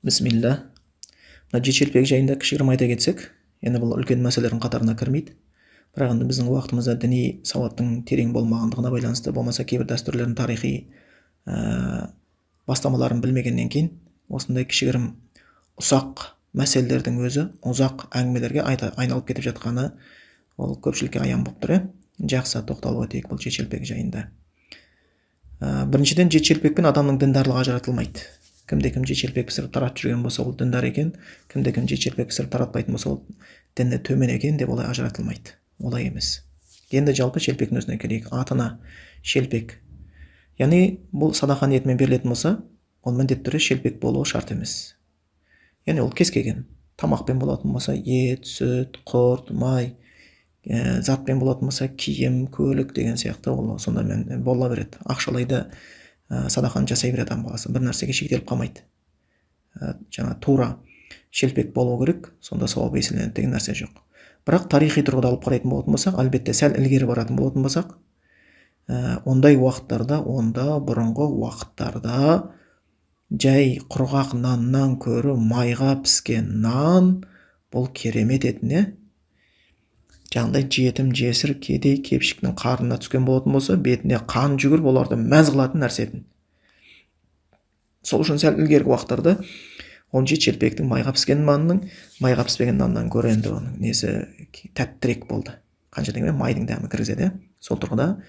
Бисмилла. Мына жечелпек жайында кішігірім айта кетсек, енді бұл үлкен мәселелердің қатарына кірмейді. Бірақ енді біздің уақытымызда діни сауаттың терең болмағандығына байланысты, болмаса кейбір дәстүрлердің тарихи бастамаларын білмегеннен кейін, осындай кішігірім ұсақ мәселелердің өзі ұзақ әңгімелерге айналып кетіп жатқаны ол көпшілікке аян болып тұр. Жақсы, тоқталып өтейік бұл жечелпек жайында. Біріншіден, жечелпекпен адамның діндарлығы ажыратылмайды. Кімде-кім жечелпек пісіріп таратып жүрген болса, ол діндар екен, кімде-кім жечелпек пісіріп таратпайтын болса, ол діні төмен екен деп олай ажыратылмайды. Олай емес. Енді жалпы шелпектің өзіне келейік. Атына шелпек. Яғни бұл садақа ниетімен берілетін болса, ол міндетті түрде шелпек болуы шарт емес. Яғни ол кез келген тамақпен болатын болса, ет, сүт, құрт, май, затпен болатын болса, киім, көлік деген сияқты ол сондамен бола береді. Ақшалайды садақаны жасай береді адам баласы. Бір нәрсеге шектеліп қалмайды. Жаңа тура шелпек болу керек, сонда сауап еселенеді деген нәрсе жоқ. Бірақ тарихи тұрғыда алып қарайтын болатын болсақ, әлбетте сәл ілгері баратын болатын болсақ, ондай уақыттарда, бұрынғы уақыттарда жай құрғақ наннан көрі майға піскен нан бұл керемет еді. Жаңағыдай жетім, жесір, кедей, кепшіктің қарнына түскен болатын болса, бетіне қан жүгіріп, оларды мәз қылатын нәрсе еді. Сол үшін сәл ілгергі уақыттарда он жечелпектің майға піскен нанның майға піспеген наннан гөрі енді оның несі тәттірек болды. Қанша дегенмен майдың дәмі кіргізеді. Сол тұрғыда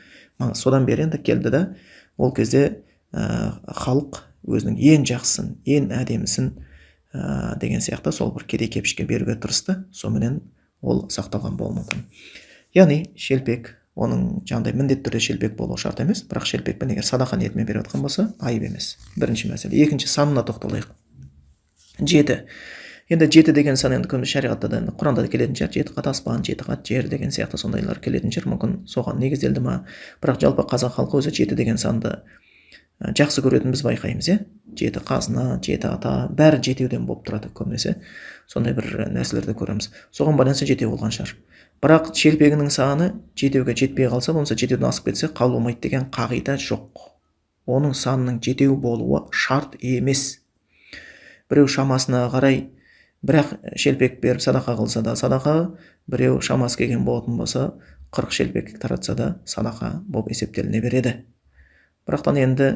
содан бері енді келді да, ол кезде халық өзінің ең жақсысын, ең әдемісін деген сияқты сол бір кедей кепшікке беруге тырысты. Соменен ол сақталған болуы мүмкін. Яғни шелпек, оның жаңағыдай міндетті түрде шелпек болуы шарт емес, бірақ шелпекпен егер садақа ниетімен беріп жатқан болса, айып емес. Бірінші мәселе. Екінші, санына тоқталайық. 7. Енді 7 деген сан енді күнде шариғатта да, Құранда да келетін шығар, 7 қат аспан, 7 қат жер деген сияқты сондайлар келетін шығар, мүмкін соған негізделді ма. Бірақ жалпы қазақ халқы өзі 7 деген санды жақсы көретін біз байқаймыз. 7 қазына, 7 ата, бәрі жетеуден болып тұрады көбінесе. Сондай бір нәрселерді көреміз. Соған байланысты 7 болған шығар. Бірақ шелпегінің саны 7-ге жетпей қалса, болмаса 7-ден асып кетсе, қабыл болмайды деген қағида жоқ. Оның санының 7 болуы шарт емес. Біреу шамасына қарай бірақ шелпек беріп садақа қылса да садақа, біреу шамасы келген болатын болса, 40 шелпек таратса да садақа болып есептеліне береді. Бірақтан енді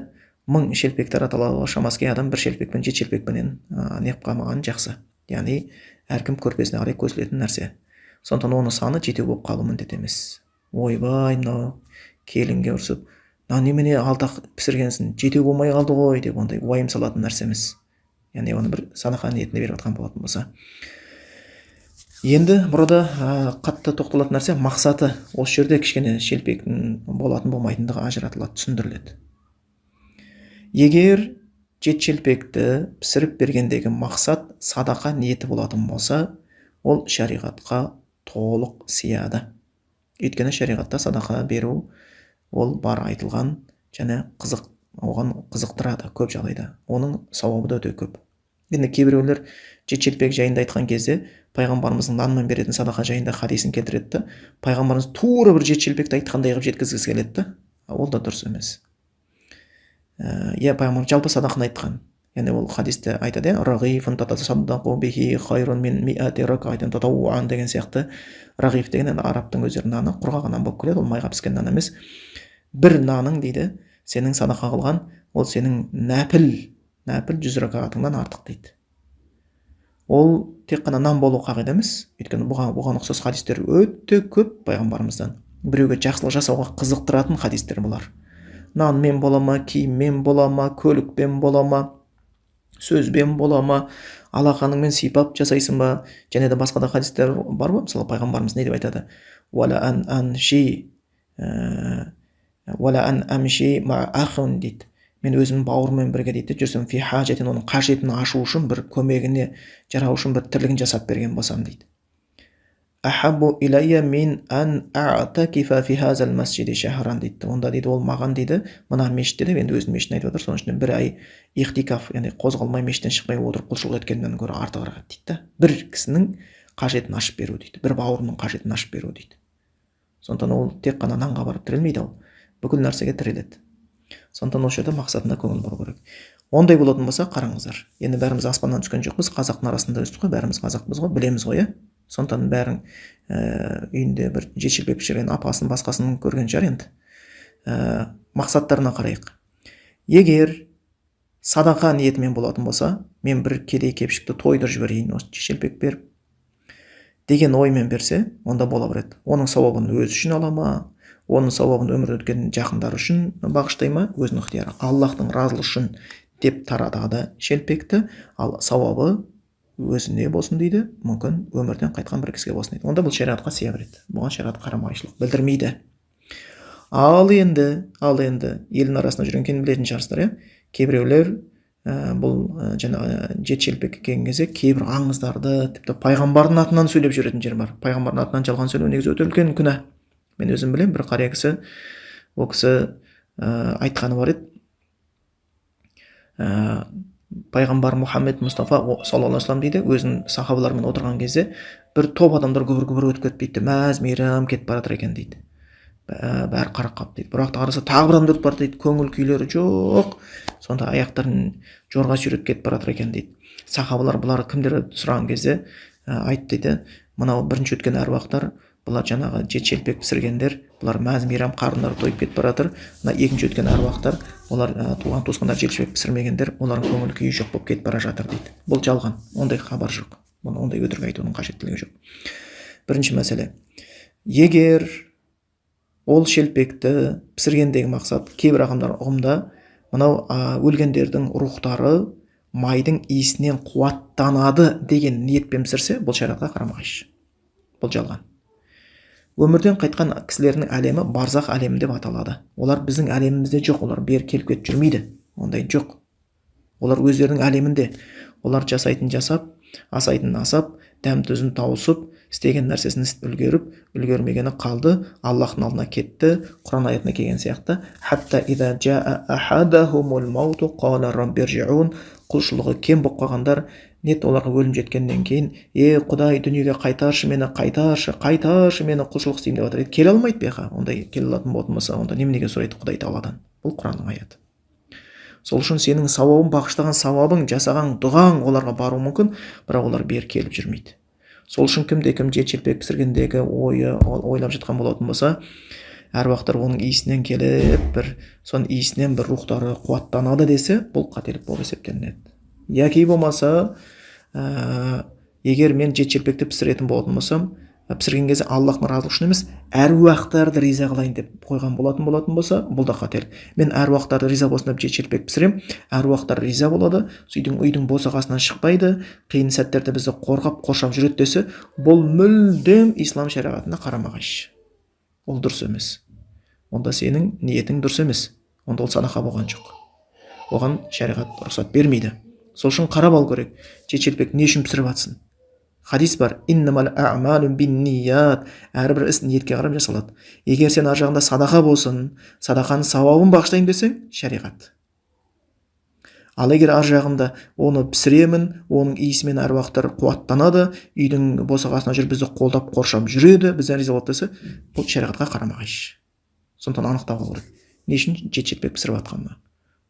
1000 шелпек таратылуға шамасы келген адам бір шелпекпен, 7 шелпекпенен неғып қалмаған жақсы. Яғни әркім көрпесіне қарай көсілетін нәрсе. Сондықтан оның саны 7 болып қалу міндет емес. Ойбай, мынау келінге ұрсып, немене алтақ пісіргенсің, 7 болмай қалды ғой деп ондай уайым салатын нәрсе емес. Яғни оны бір садақа ниетіне беріп жатқан болатын болса. Енді burada қатты тоқталатын нәрсе мақсаты. Осы жерде кішкене шелпектің болатын болмайтындығы ажыратылады, түсіндіріледі. Егер 7 шелпекті пісіріп бергендегі мақсат садақа ниеті болатын болса, ол шариғатқа толық сияды. Өйткені шариғатта садақа беру ол бар айтылған және оған қызықтырады көп жағдайда. Оның сауабы да өте көп. Енді кейбіреулер 7 шелпек жайында айтқан кезде пайғамбарымыздың нанмен беретін садақа жайында хадисін келтіреді. Пайғамбарымыз тура бір 7 шелпекті айтқандай қылып жеткізгісі келеді. Ол да дұрыс емес. Пайғамбар жалпы садақаны айтқан. Яғни ол хадисте айтады, рағифун татасаддақу бихи хайрун мин миати ракатин татауан деген сияқты. Рағиф деген арабтың өздерінің наны құрғақ нан болып келеді, ол майға піскен нан емес. Бір наның дейді, сенің садақа қылған, ол сенің нәпіл 100 ракатыңнан артық дейді. Ол тек қана нан болу қағида емес, өйткені бұған ұқсас хадистер өте көп пайғамбарымыздан. Біреуге жақсылық жасауға қызықтыратын хадистер бұлар. Нанмен бола ма, киіммен бола ма, көлікпен бола ма, сөзбен бола ма, алақаныңмен сипап жасайсың ба, және де басқа да хадистер бар ба? Мысалы пайғамбарымыз не деп айтады? Уала ан амши ма ахун дейді. Мен өзім бауырмен бірге дейді, жүрсем фи хажетін, оның қажетін ашу үшін, бір көмегіне жарау үшін бір тірлігін жасап берген болсам дейді. Ахабу илайя мин ан а'такифа фи хазал масжиди шахран дейді. Онда дейді, ол маған дейді, мына мешітте деп, енді өзінің мешітін айтып отыр, соның ішінде бір ай ихтикаф, яғни қозғалмай мешіттен шықпай отырып құлшылық еткеннен гөрі артығырақ дейді. Бір кісінің қажетін ашып беру дейді, бір бауырының қажетін ашып беру дейді. Сондықтан ол тек қана нанға барып тірелмейді, ол бүкіл нәрсеге тіреледі. Сондықтан осы жерде мақсатына көңіл бұру керек. Ондай болатын болса, қараңыздар. Енді бәріміз аспаннан түскен жоқпыз, қазақтың арасында өстік қой, бәріміз қазақпыз ғой, білеміз ғой, сондықтан бәрің үйінде бір жешілпек пішірген апасын басқасын көрген шығар енді. Мақсаттарына қарайық. Егер садақа ниетімен болатын болса, мен бір кедей кепшікті тойдырып жіберейін, осы жешілпек беріп деген оймен берсе, онда бола береді. Оның сауабын өзі үшін ала ма, оның сауабын өмірде өткен жақындары үшін бағыштай ма, өзінің ықтияры. Аллахтың разылығы үшін деп таратады шелпекті, ал сауабы өзіне болсын дейді, мүмкін өмірден қайтқан бір кісіге болсын дейді. Онда бұл шариғатқа сыя береді. Бұған шариғат қарамағайшылық білдірмейді. Ал енді елдің арасында жүрген білетін шығарсыздар, кейбіреулер бұл жаңағы жеті шелпекке келген кезде кейбір аңыздарды, тіпті пайғамбардың атынан сөйлеп жүретін жер бар. Пайғамбардың атынан жалған сөйлеу негізі өте үлкен күнә. Мен өзім білем, бір қария кісі, ол кісі айтқаны бар еді. Пайғамбар Мұхаммед Мұстафа саллаллаху алейхи вассалам дейді, өзінің сахабаларымен отырған кезде бір топ адамдар күбір өтіп кетіп дейді, мәз мейрам кетіп бара жатыр екен дейді. Бәрі қарап қалып дейді. Бірақ қараса тағы бір адамдар өтіп бара дейді, көңіл күйлері жоқ. Сонда аяқтарын жорға сүйреп кетіп бара жатыр екен дейді. Сахабалар бұлар кімдер сұраған кезде айтты дейді, мынау бірінші өткен әруақтар, бұлар жаңағы жеті шелпек пісіргендер, бұлар мәз мейрам қарындары тойып кетіп бара жатыр. Мына екінші өткен әруақтар, олар туған туысқандар жеті шелпек пісірмегендер, олардың көңіл күйі жоқ болып кетіп бара жатыр дейді. Бұл жалған, ондай хабар жоқ. Бұны ондай өтірік айтудың қажеттілігі жоқ. Бірінші мәселе, егер ол шелпекті пісіргендегі мақсат, кейбір ағымдар ұғымда мынау өлгендердің рухтары майдың иісінен қуаттанады деген ниетпен пісірсе, бұл шариғатқа қарама-қайшы. Бұл жалған. Өмірден қайтқан кісілердің әлемі барзақ әлемі деп аталады. Олар біздің әлемімізде жоқ, олар бері келіп кетіп жүрмейді. Ондай жоқ. Олар өздерінің әлемінде, олар жасайтын жасап, асайтын асап, дәм тұзын тауысып, істеген нәрсесін үлгеріп, үлгермегені қалды, Аллахтың алдына кетті. Құран аятына келген сияқты, хатта иза жаа ахадахумул мауту қала раббиржиун, құлшылығы кем болып қалғандар, нет оларға өлім жеткеннен кейін, Құдай, дүниеге қайтаршы мені, қайтаршы мені, құлшылық істеймін деп жатыр. Келе алмайды беха. Ондай келе алатын болатын болса, онда неменеге сұрайды Құдай Тағаладан? Бұл Құранның аяты. Сол үшін сенің сауабың, бағыштаған сауабың, жасаған дұғаң оларға бару мүмкін, бірақ олар бері келіп жүрмейді. Сол үшін кімде-кім жеті шелпек пісіргендегі ойы ойлап жатқан болатын болса, әруақтар оның иісінен келіп, соның иісінен бір рухтары қуаттанады десе, бұл қателік болып есептелінеді. Яки болмаса, егер мен жеті шелпекті пісіретін болатын болсам, пісірген кезде Аллахтың разылығы үшін емес, әруақтарды риза қылайын деп қойған болатын болса, бұл да қателік. Мен әруақтарды риза болсын деп жеті шелпек пісірем, әруақтар риза болады, үйдің босағасынан шықпайды, қиын сәттерде бізді қорғап қоршап жүреді десе, бұл мүлдем ислам шариғатына қарама-қайшы. Ол дұрыс емес. Онда сенің ниетің дұрыс емес. Онда ол садақа болған жоқ. Оған шариғат рұқсат бермейді. Сол үшін қарап алу керек. Жеті шелпек не үшін пісіріп жатсың? Хадис бар, иннамал аъмалу бинният, әрбір іс ниетке қарап жасалады. Егер сен ар жағында садақа болсын, садақаның сауабын бағыштайын десең, шариғат. Ал егер ар жағында оны пісіремін, оның иісімен әруақтар қуаттанады, үйдің босағасына жүріп бізді қолдап қоршап жүреді, бізден риза болады десе, бұл шариғатқа қарама-қайшы. Сондықтан анықтап алу керек. Не үшін жеті шелпек пісіріп жатқанына?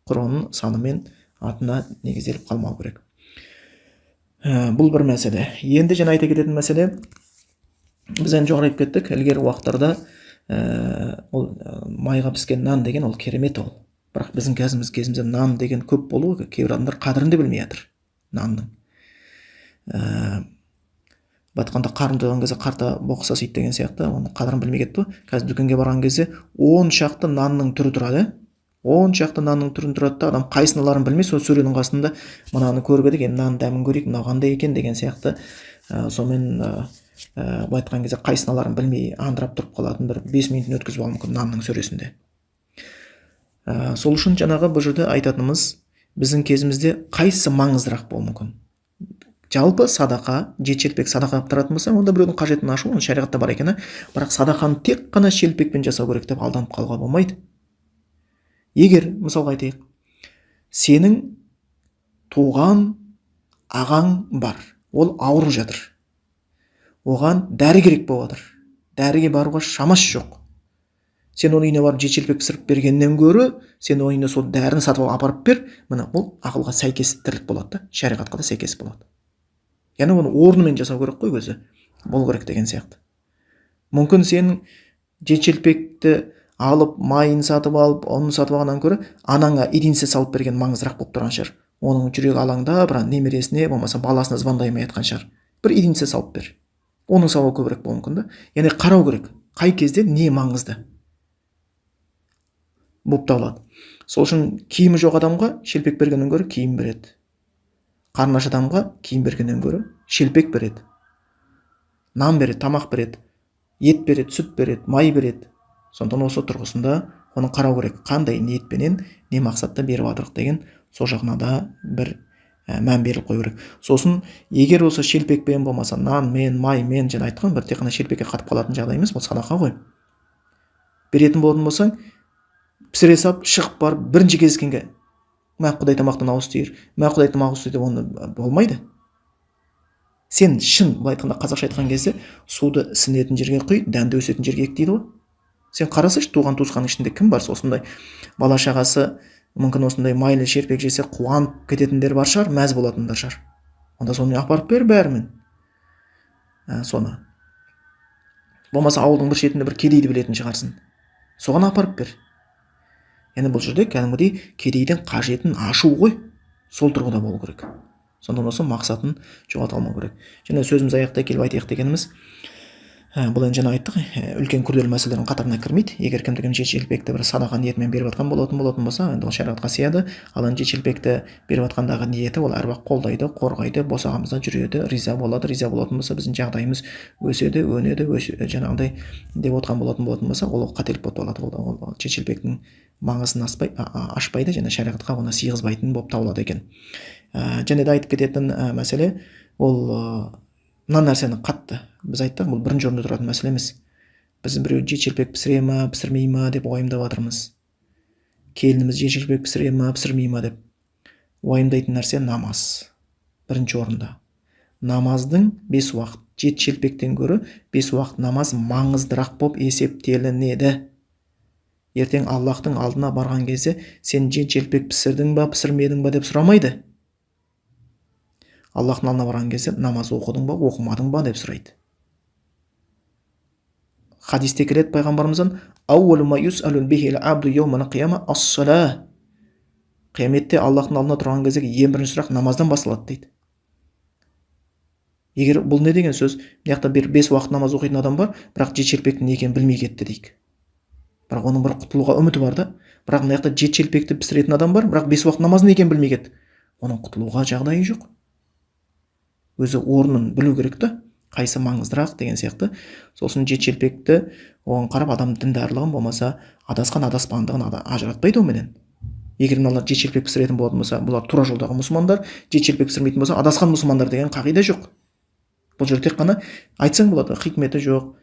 Құранның санымен атына негізделіп қалмау керек. Бұл бір мәселе. Енді жаңа айта кететін мәселе, біз ән жоғарайып кеттік, ілгері уақыттарда ол майға піскен нан деген ол керемет ол. Бірақ біздің кезімізде нан деген көп болу, кейбір адамдар қадірін де білмей жатыр нанның. Батқанда қарын тойған кезде қарта боқса сөйт деген сияқты, оның қадірін білмей кетті. Қазір дүкенге барған кезде 10 шақты нанның түрі тұрады. 10 шақты нанның түрін тұрады да, адам қайсын аларын білмей, сол сөренің қасында мынаны көріп едік, енді нан дәмін көрейік, мынау қандай екен деген сияқты. Сонымен былай айтқан кезде қайсын аларын білмей андырап тұрып қалатын, бір 5 минутын өткізіп алу мүмкін нанның сөресінде. Сол үшін жаңағы бұл жерде айтатынымыз, біздің кезімізде қайсысы маңыздырақ болуы мүмкін? Жалпы садақа, жеті шелпек садақа қылып тұратын болса, онда біреудің қажетін ашу, оның шариғатта бар екені, бірақ садақаны тек қана шелпекпен жасау керек деп алданып қалуға болмайды. Егер, мысалға айтайық, сенің туған ағаң бар, ол ауырып жатыр. Оған дәрі керек болып жатыр. Дәріге баруға шамасы жоқ. Сен оның үйіне барып жет шелпек пісіріп бергеннен гөрі сен оның үйіне сол дәріні сатып алып апарып бер. Міне бұл ақылға сәйкес тірлік болады да, шариғатқа да сәйкес болады. Яғни оны орнымен жасау керек қой өзі. Болу керек деген сияқты. Мүмкін сен жет шелпекті алып, майын сатып алып, ұнын сатып алғаннан көрі анаңа единсе салып берген маңыздырақ болып тұрған шығар. Оның жүрегі алаңда, бірақ немересіне, болмаса баласына звондай алмай жатқан шығар. Бір единсе салып бер. Оның сауабы көбірек болуы мүмкін да. Яғни қарау керек. Қай кезде не маңызды болып табылады. Сол үшін киімі жоқ адамға шелпек бергеннен гөрі киім береді. Қарны аш адамға киім бергеннен гөрі шелпек береді. Нан береді, тамақ береді, ет береді, сүт береді, май береді. Сондықтан осы тұрғысында оны қарау керек. Қандай ниетпенен, не мақсатта беріп жатырық деген сол жағына да бір мән беріліп қою керек. Сосын егер осы шелпекпен болмаса нанмен, маймен, жаңа айтқан бір тек қана шелпекке қатып қалатын жағдай емес, бұл садақа ғой. Беретін болатын болсаң, пісіре салып шығып барып бірінші кездескенге мә құдай тамақтан ауыз тиер, мә құдай тамақ ауыз тиер деп оны болмайды. Сен шын былай айтқанда қазақша айтқан кезде суды сінетін жерге құй, дәнді өсетін жерге ек дейді ғой. Сен қарасайшы, туған туысқанның ішінде кім бар? Осындай бала шағасы мүмкін осындай майлы шелпек жесе қуанып кететіндер бар шығар, мәз болатындар шығар. Онда соны апарып бер бәрімен. Соны. Болмаса ауылдың бір шетінде бір кедейді білетін шығарсың. Соған апарып бер. Яғни бұл жерде кәдімгідей кедейдің қажетін ашу ғой. Сол тұрғыда болу керек. Сонда осы мақсатын жоғалта алмау керек. Және сөзіміз аяқтай келіп айтайық дегеніміз, бұл енді жаңа айттық, үлкен күрделі мәселелердің қатарына кірмейді. Егер кімде-кім жет шелпекті бір садақа ниетімен беріп жатқан болатын болса, енді ол шариғатқа сыяды. Ал жет шелпекті беріп жатқандағы ниеті ол әруақ қолдайды, қорғайды, босағамызда жүреді, риза болады. Риза болатын болса, біздің жағдайымыз өседі, өнеді, жаңағыдай деп отқан болатын болса, ол қателік болып табылады. Ол жет шелпектің маңызын ашпайды, және шариғатқа оны сыйғызбайтын болып табылады екен. Және де айтып кететін мәселе ол мына нәрсені қатты біз айттық, бұл бірінші орында тұратын мәселе емес. Біз біреу жет шелпек пісіре ма, пісірмей ма деп уайымдап жатырмыз. Келініміз жет шелпек пісіре ма, пісірмей ма деп уайымдайтын нәрсе намаз. Бірінші орында. Намаздың 5 уақыт, жет шелпектен гөрі 5 уақыт намаз маңыздырақ болып есептелінеді. Ертең Аллахтың алдына барған кезде сен жет шелпек пісірдің ба, пісірмедің ба деп сұрамайды. Аллахтың алдына барған кезде намаз оқыдың ба, оқымадың ба деп сұрайды. Хадисте келеді пайғамбарымыздан: "Ауалу ма юсалун бихи ал-абду йаумал қияма ас-сала". Қияметте Аллахтың алдына тұрған кезде ең бірінші сұрақ намаздан басталады дейді. Егер бұл не деген сөз? Мына жақта 5 уақыт намаз оқитын адам бар, бірақ жет шелпектің не екенін білмей кетті дейік. Бірақ оның бір құтылуға үміті бар да. Бірақ мына жақта жет шелпекті пісіретін адам бар, бірақ 5 уақыт намаз не екенін білмей кетті. Оның құтылуға жағдайы жоқ. Өзі орнын білу керек та, қайсы маңыздырақ деген сияқты. Сосын жет шелпекті оған қарап адам діндарлығын болмаса адасқан адаспағандығын ажыратпайды оменен. Егер мыналар жет шелпек пісіретін болатын болса, бұлар тура жолдағы мұсылмандар, жет шелпек пісірмейтін болса адасқан мұсылмандар деген қағида жоқ. Бұл жерде тек қана айтсаң болады, хикметі жоқ.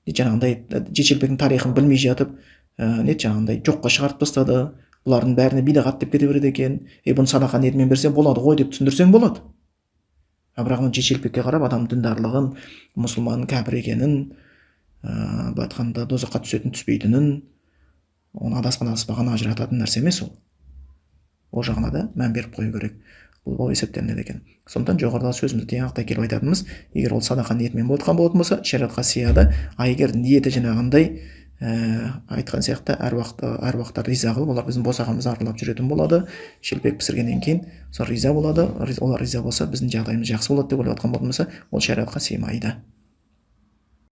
Жаңағындай жет шелпектің тарихын білмей жатып, жаңағындай жоққа шығарып тастады. Бұлардың бәріне бидағат деп кете береді екен. Бұны садақа ниетімен берсе болады ғой деп түсіндірсең болады. Бірақ жет шелпекке қарап адам діндарлығын, мұсылман кәпір екенін, былай айтқанда дозаққа түсетін түспейтінін, оны адаспаған ажырататын нәрсе емес ол. Ол жағына да мән беріп қою керек. Бұл есептелінеді екен. Сондықтан жоғарыдағы сөзімізді аяқтай келіп айтатынымыз, егер ол садақа ниетімен болған болатын болса, шариғатқа сыяды. Егер ниеті жаңағындай айтқан сияқты әруақтар риза қылып, олар біздің босағамызды аралап жүретін болады. Шелпек пісіргеннен кейін сол риза болады. Олар риза болса, біздің жағдайымыз жақсы болады деп ойлап жатқан болатын болса, ол шариғатқа сыймайды.